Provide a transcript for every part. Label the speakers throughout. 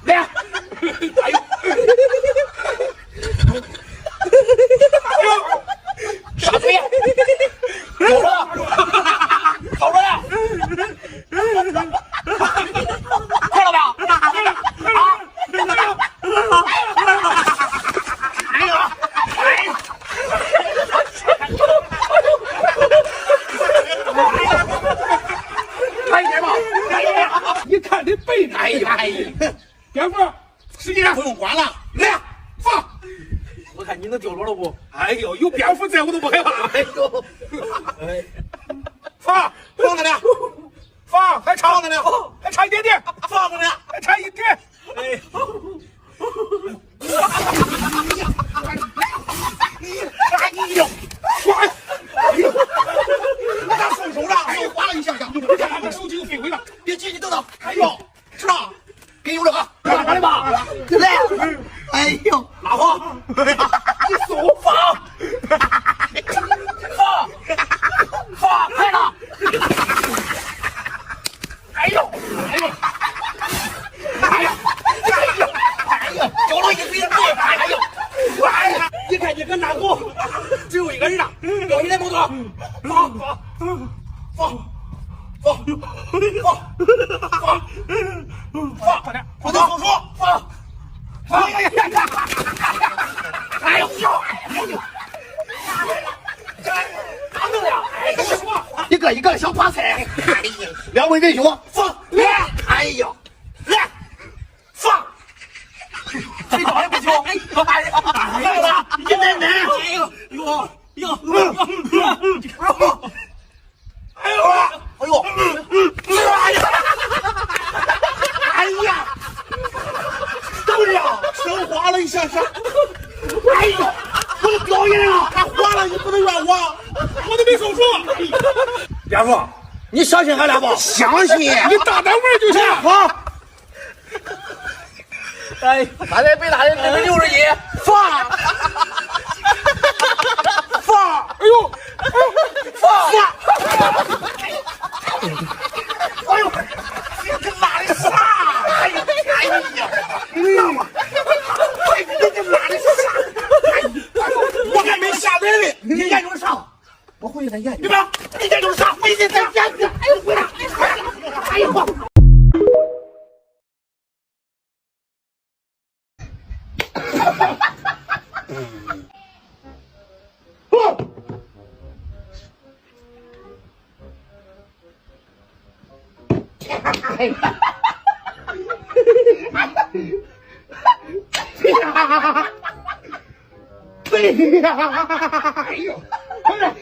Speaker 1: 来，哎呦，啥嘴呀？走了，走了，快了吧？啊！哎呦，快一点吧！你看这背哎呀！蝙蝠，时间不用管了，来放！
Speaker 2: 我看你能掉落了不？
Speaker 1: 哎呦，有蝙蝠在我都不害怕。
Speaker 2: 哎呦，哎，
Speaker 1: 放着呢，放还长着呢，还差一点点，放着呢，还差一点。哎，哎呦，滑呀！哎呦，我咋松手了？哎呦，滑了一下下，你看这手机又飞回了。
Speaker 2: 别急，你等等。
Speaker 1: 哎呦，是啊，给有这个，
Speaker 2: 拿来吧，来。哎呦，
Speaker 1: 老婆，你手放，放，快了！哎呦，哎呦，哎呦，哎呦，走了一堆人，哎呦，哎呀，你看你跟那狗，只有一个人了，掉下来没多，放，快点，不能胡说，放。哎呀呀呀！哎呦，哎呦，咋弄呀？哎，跟我说，
Speaker 2: 一个一个小花菜。哎呀，两位仁兄，
Speaker 1: 放来！
Speaker 2: 哎呦，
Speaker 1: 来，放！
Speaker 2: 谁招也不行。哎呀，来了，你奶奶！
Speaker 1: 哎呦，哟，哎呦，
Speaker 2: 哎呦，
Speaker 1: 哎呀，哎呀！等着呀，手滑了一下下，哎呦，我都掉下来了，还滑了，你不能怨我，我都没手术。
Speaker 2: 蝙蝠，你相信俺俩不？
Speaker 1: 相信你大胆玩就行啊！
Speaker 2: 哎，俺这北大人161，
Speaker 1: 放，放，哎呦，放，哎呦，你拉的啥？哎呀，你让我，你拉的啥？我还没下来呢，你研究啥？
Speaker 2: 我回去再研究。
Speaker 1: 对吧？你研究啥？回去再研究。哎呦，回来，哎呦。哎呀！对呀！哎呦，快点！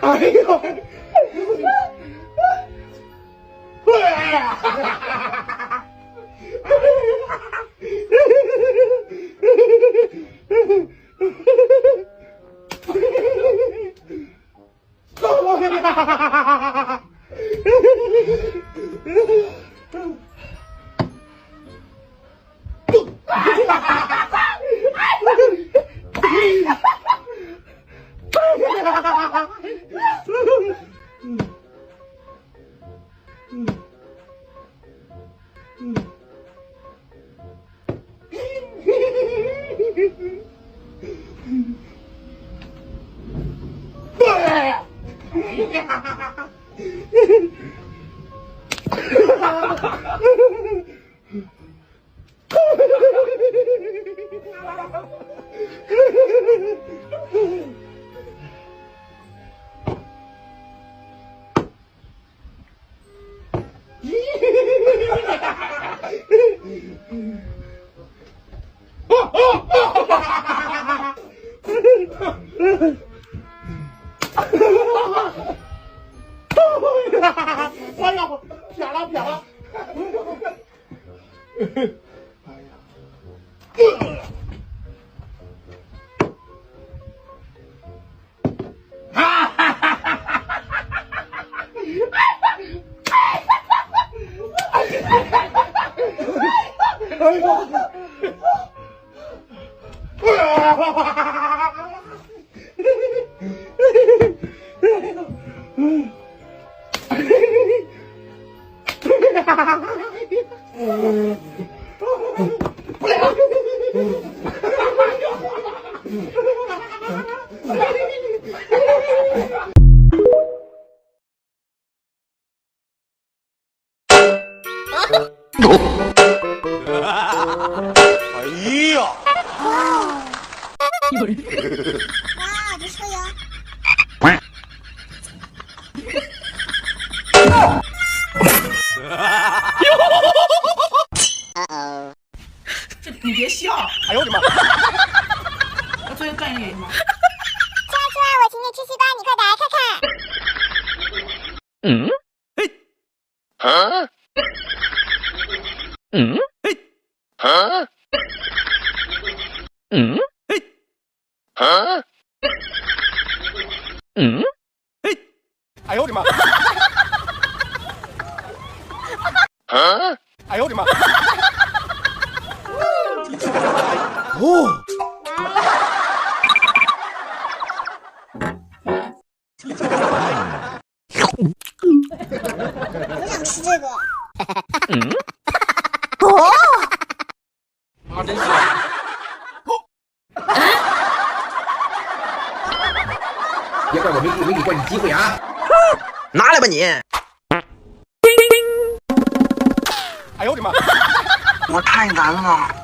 Speaker 1: 哎呦！哎呀，撇了撇了！哎呀！哎呀！
Speaker 3: 有人。
Speaker 4: 哇，不错哟。
Speaker 3: 这你别笑！
Speaker 1: 哎呦我的妈！
Speaker 3: 我昨天干一个原因吗？
Speaker 4: 圈圈，我请你吃西瓜，你快打开看。
Speaker 2: 嗯？嘿！啊？嗯？嘿！啊？嗯？嘿！啊？嗯？嘿！
Speaker 1: 哎呦我的妈！
Speaker 2: 啊？
Speaker 1: 哎呦我的妈！哦。
Speaker 4: 我想吃这个。
Speaker 2: 嗯？
Speaker 4: 哦。
Speaker 2: 啊，真是。
Speaker 5: 别怪我没给过你机会啊！
Speaker 2: 拿来吧你！
Speaker 1: 哎呦我的妈！
Speaker 5: 我太难了。